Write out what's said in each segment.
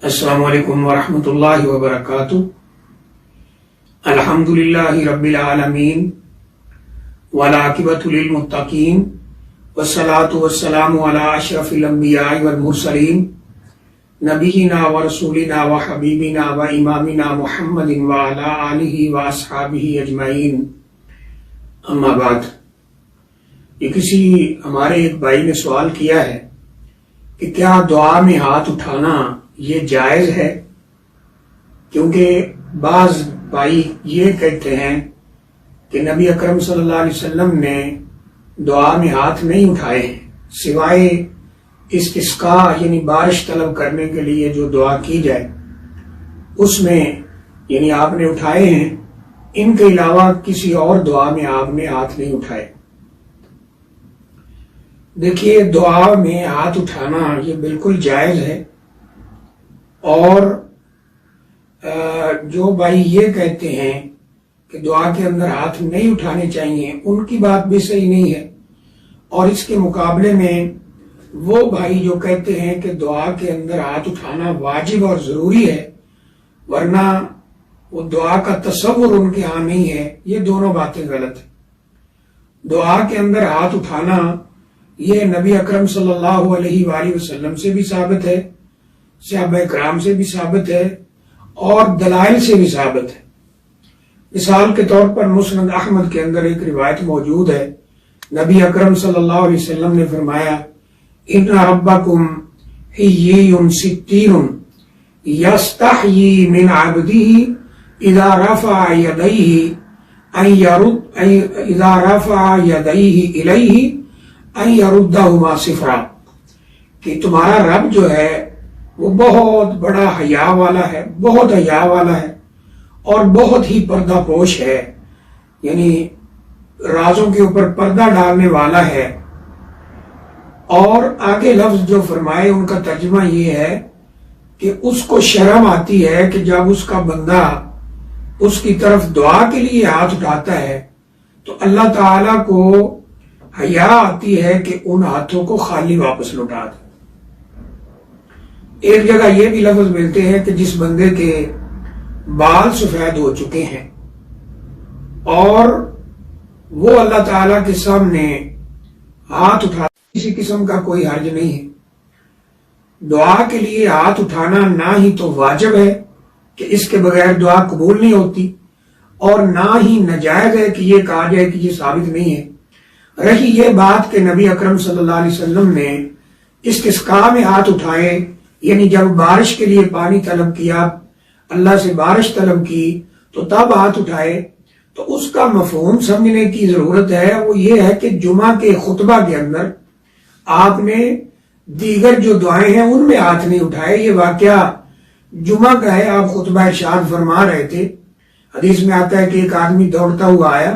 السلام علیکم ورحمۃ اللہ وبرکاتہ۔ الحمدللہ رب العالمین والعاقبۃ للمتقین والصلاۃ والسلام علی اشرف الانبیاء والمرسلین نبینا ورسولنا وحبیبنا وامامنا محمد وعلی آلہ واصحابہ اجمعین، اما بعد۔ یہ کسی ہمارے ایک بھائی نے سوال کیا ہے کہ کیا دعا میں ہاتھ اٹھانا یہ جائز ہے؟ کیونکہ بعض بھائی یہ کہتے ہیں کہ نبی اکرم صلی اللہ علیہ وسلم نے دعا میں ہاتھ نہیں اٹھائے ہیں، سوائے استسقا یعنی بارش طلب کرنے کے لیے جو دعا کی جائے اس میں یعنی آپ نے اٹھائے ہیں، ان کے علاوہ کسی اور دعا میں آپ نے ہاتھ نہیں اٹھائے۔ دیکھیے، دعا میں ہاتھ اٹھانا یہ بالکل جائز ہے، اور جو بھائی یہ کہتے ہیں کہ دعا کے اندر ہاتھ نہیں اٹھانے چاہیے، ان کی بات بھی صحیح نہیں ہے۔ اور اس کے مقابلے میں وہ بھائی جو کہتے ہیں کہ دعا کے اندر ہاتھ اٹھانا واجب اور ضروری ہے، ورنہ وہ دعا کا تصور ان کے ہاں نہیں ہے، یہ دونوں باتیں غلط ہیں۔ دعا کے اندر ہاتھ اٹھانا یہ نبی اکرم صلی اللہ علیہ وآلہ وسلم سے بھی ثابت ہے، صحابہ کرام سے بھی ثابت ہے، اور دلائل سے بھی ثابت ہے۔ مثال کے طور پر مسند احمد کے اندر ایک روایت موجود ہے، نبی اکرم صلی اللہ علیہ وسلم نے فرمایا، ان ربکم حیی ستیر یستحیی من عبدہ اذا رفع یدیہ الیہ ان یردہما صفرا، کہ تمہارا رب جو ہے وہ بہت بڑا حیا والا ہے، بہت حیا والا ہے، اور بہت ہی پردہ پوش ہے، یعنی رازوں کے اوپر پردہ ڈالنے والا ہے۔ اور آگے لفظ جو فرمائے ان کا ترجمہ یہ ہے کہ اس کو شرم آتی ہے کہ جب اس کا بندہ اس کی طرف دعا کے لیے ہاتھ اٹھاتا ہے تو اللہ تعالی کو حیا آتی ہے کہ ان ہاتھوں کو خالی واپس لوٹا دے۔ ایک جگہ یہ بھی لفظ ملتے ہیں کہ جس بندے کے بال سفید ہو چکے ہیں اور وہ اللہ تعالی کے سامنے ہاتھ اٹھا، کسی قسم کا کوئی حرج نہیں ہے۔ دعا کے لیے ہاتھ اٹھانا نہ ہی تو واجب ہے کہ اس کے بغیر دعا قبول نہیں ہوتی، اور نہ ہی ناجائز ہے کہ یہ کہا جائے کہ یہ ثابت نہیں ہے۔ رہی یہ بات کہ نبی اکرم صلی اللہ علیہ وسلم نے استسقاء میں ہاتھ اٹھائے، یعنی جب بارش کے لیے پانی طلب کیا، اللہ سے بارش طلب کی تو تب ہاتھ اٹھائے، تو اس کا مفہوم سمجھنے کی ضرورت ہے۔ وہ یہ ہے کہ جمعہ کے خطبہ کے اندر آپ نے دیگر جو دعائیں ہیں ان میں ہاتھ نہیں اٹھائے۔ یہ واقعہ جمعہ کا ہے، آپ خطبہ ارشاد فرما رہے تھے، حدیث میں آتا ہے کہ ایک آدمی دوڑتا ہوا آیا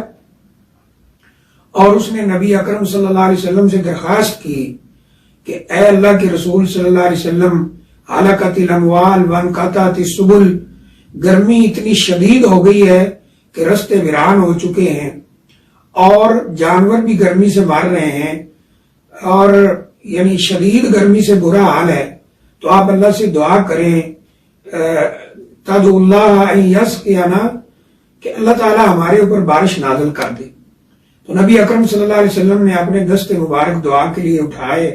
اور اس نے نبی اکرم صلی اللہ علیہ وسلم سے درخواست کی کہ اے اللہ کے رسول صلی اللہ علیہ وسلم، ہلاکت الاموال وانقطعت السبل، گرمی اتنی شدید ہو گئی ہے کہ رستے ویران ہو چکے ہیں اور جانور بھی گرمی سے مر رہے ہیں، اور یعنی شدید گرمی سے برا حال ہے، تو آپ اللہ سے دعا کریں، تدعو اللہ ان یسقینا، کہ اللہ تعالی ہمارے اوپر بارش نازل کر دے۔ تو نبی اکرم صلی اللہ علیہ وسلم نے اپنے دست مبارک دعا کے لیے اٹھائے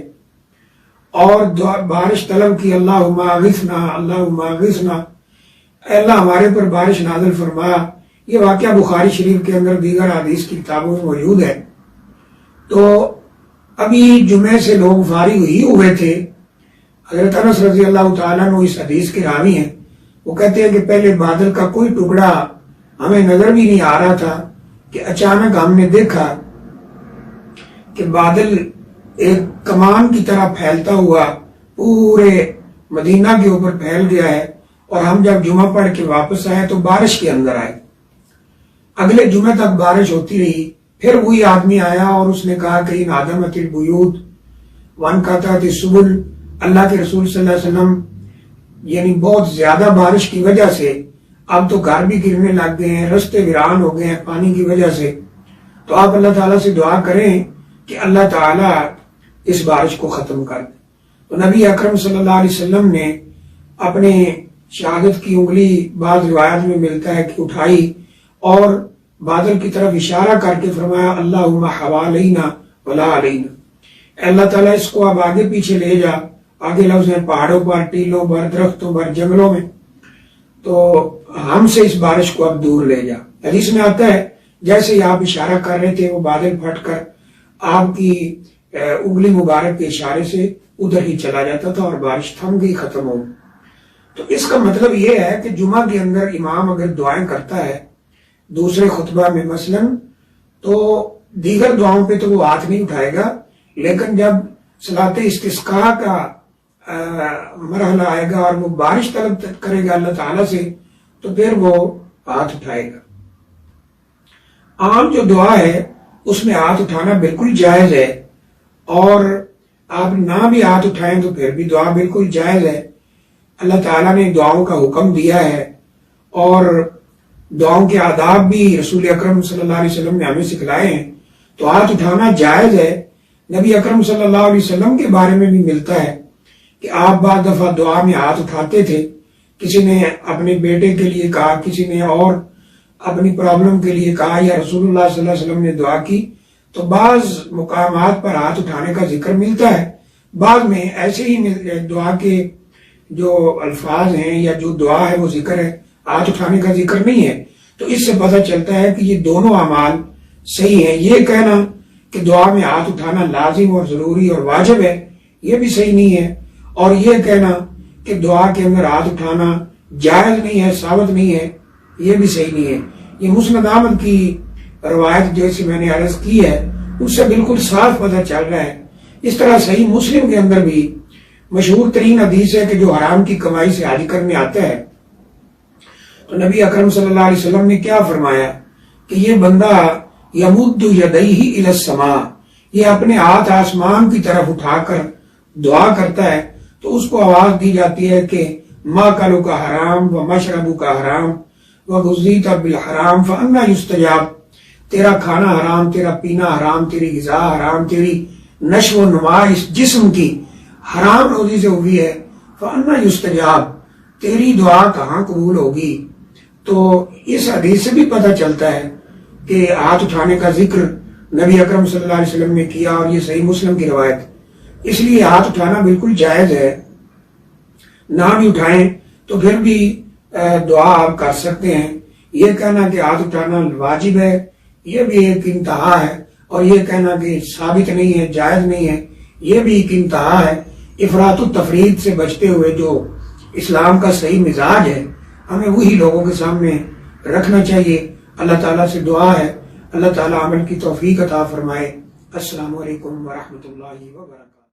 اور بارش طلب کی، اللہم اغثنا اللہم اغثنا، اے اللہ ہمارے پر بارش نازل فرما۔ یہ واقعہ بخاری شریف کے اندر دیگر حدیث کی کتابوں میں موجود ہے۔ تو ابھی جمعے سے لوگ فارغ ہی ہوئے تھے۔ حضرت انس رضی اللہ تعالیٰ عنہ اس حدیث کے راوی ہیں، وہ کہتے ہیں کہ پہلے بادل کا کوئی ٹکڑا ہمیں نظر بھی نہیں آ رہا تھا کہ اچانک ہم نے دیکھا کہ بادل ایک کمان کی طرح پھیلتا ہوا پورے مدینہ کے اوپر پھیل گیا ہے، اور ہم جب جمعہ پڑھ کے واپس آئے تو بارش کے اندر آئے۔ اگلے جمعے تک بارش ہوتی رہی، پھر وہی آدمی آیا اور اس نے کہا کہ ان عدمت البیوت وانقطعت السبل، اللہ کے رسول صلی اللہ علیہ وسلم، یعنی بہت زیادہ بارش کی وجہ سے اب تو گھر بھی گرنے لگ گئے ہیں، رستے ویران ہو گئے ہیں پانی کی وجہ سے، تو آپ اللہ تعالیٰ سے دعا کریں کہ اللہ تعالیٰ اس بارش کو ختم کر دے۔ تو نبی اکرم صلی اللہ علیہ وسلم نے اپنے شہادت کی انگلی بعض روایت میں ملتا ہے کہ اٹھائی اور بادل کی طرف اشارہ کر کے فرمایا اللہم حوالینا ولا علینا، اے اللہ تعالیٰ اس کو اب آگے پیچھے لے جا، آگے لفظ ہیں پہاڑوں پر، ٹیلوں پر، درختوں پر، جنگلوں میں، تو ہم سے اس بارش کو اب دور لے جا۔ حدیث میں آتا ہے جیسے ہی آپ اشارہ کر رہے تھے وہ بادل پھٹ کر آپ کی انگلی مبارک کے اشارے سے ادھر ہی چلا جاتا تھا اور بارش تھم گئی، ختم ہو۔ تو اس کا مطلب یہ ہے کہ جمعہ کے اندر امام اگر دعائیں کرتا ہے دوسرے خطبہ میں مثلاً، تو دیگر دعاؤں پہ تو وہ ہاتھ نہیں اٹھائے گا، لیکن جب صلاۃ استسقاء کا مرحلہ آئے گا اور وہ بارش طلب کرے گا اللہ تعالیٰ سے، تو پھر وہ ہاتھ اٹھائے گا۔ عام جو دعا ہے اس میں ہاتھ اٹھانا بالکل جائز ہے، اور آپ نہ بھی ہاتھ اٹھائیں تو پھر بھی دعا بالکل جائز ہے۔ اللہ تعالیٰ نے دعاؤں کا حکم دیا ہے اور دعاؤں کے آداب بھی رسول اکرم صلی اللہ علیہ وسلم نے ہمیں سکھلائے ہیں، تو ہاتھ اٹھانا جائز ہے۔ نبی اکرم صلی اللہ علیہ وسلم کے بارے میں بھی ملتا ہے کہ آپ بعض دفعہ دعا میں ہاتھ اٹھاتے تھے، کسی نے اپنے بیٹے کے لیے کہا، کسی نے اور اپنی پرابلم کے لیے کہا، یا رسول اللہ صلی اللہ علیہ وسلم نے دعا کی، تو بعض مقامات پر ہاتھ اٹھانے کا ذکر ملتا ہے، بعض میں ایسے ہی دعا کے جو الفاظ ہیں یا جو دعا ہے وہ ذکر ہے، ہاتھ اٹھانے کا ذکر نہیں ہے۔ تو اس سے پتہ چلتا ہے کہ یہ دونوں اعمال صحیح ہیں۔ یہ کہنا کہ دعا میں ہاتھ اٹھانا لازم اور ضروری اور واجب ہے، یہ بھی صحیح نہیں ہے، اور یہ کہنا کہ دعا کے اندر ہاتھ اٹھانا جائز نہیں ہے، ثابت نہیں ہے، یہ بھی صحیح نہیں ہے۔ یہ مسند احمد کی روایت جیسے میں نے عرض کی ہے اس سے بالکل صاف پتہ چل رہا ہے۔ اس طرح صحیح مسلم کے اندر بھی مشہور ترین حدیث ہے کہ جو حرام کی کمائی سے حج کرنے آتا ہے، تو نبی اکرم صلی اللہ علیہ وسلم نے کیا فرمایا کہ یہ بندہ یمد یدیہ الی السماء، یہ اپنے ہاتھ آسمان کی طرف اٹھا کر دعا کرتا ہے تو اس کو آواز دی جاتی ہے کہ ماکلو کا حرام و مشربو کا حرام و غذیت بالحرام فانا یستجاب، تیرا کھانا حرام، تیرا پینا حرام، تیری غذا حرام، تیری نشو و نما اس جسم کی حرام روزی سے ہوئی ہے، فانا یستجاب، تیری دعا کہاں قبول ہوگی۔ تو اس حدیث سے بھی پتہ چلتا ہے کہ ہاتھ اٹھانے کا ذکر نبی اکرم صلی اللہ علیہ وسلم نے کیا، اور یہ صحیح مسلم کی روایت، اس لیے ہاتھ اٹھانا بالکل جائز ہے۔ نہ بھی اٹھائیں تو پھر بھی دعا آپ کر سکتے ہیں۔ یہ کہنا کہ ہاتھ اٹھانا واجب ہے یہ بھی ایک انتہا ہے، اور یہ کہنا کہ ثابت نہیں ہے، جائز نہیں ہے، یہ بھی ایک انتہا ہے۔ افراط و تفرید سے بچتے ہوئے جو اسلام کا صحیح مزاج ہے ہمیں وہی لوگوں کے سامنے رکھنا چاہیے۔ اللہ تعالیٰ سے دعا ہے اللہ تعالیٰ عمل کی توفیق عطا فرمائے۔ السلام علیکم ورحمۃ اللہ وبرکاتہ۔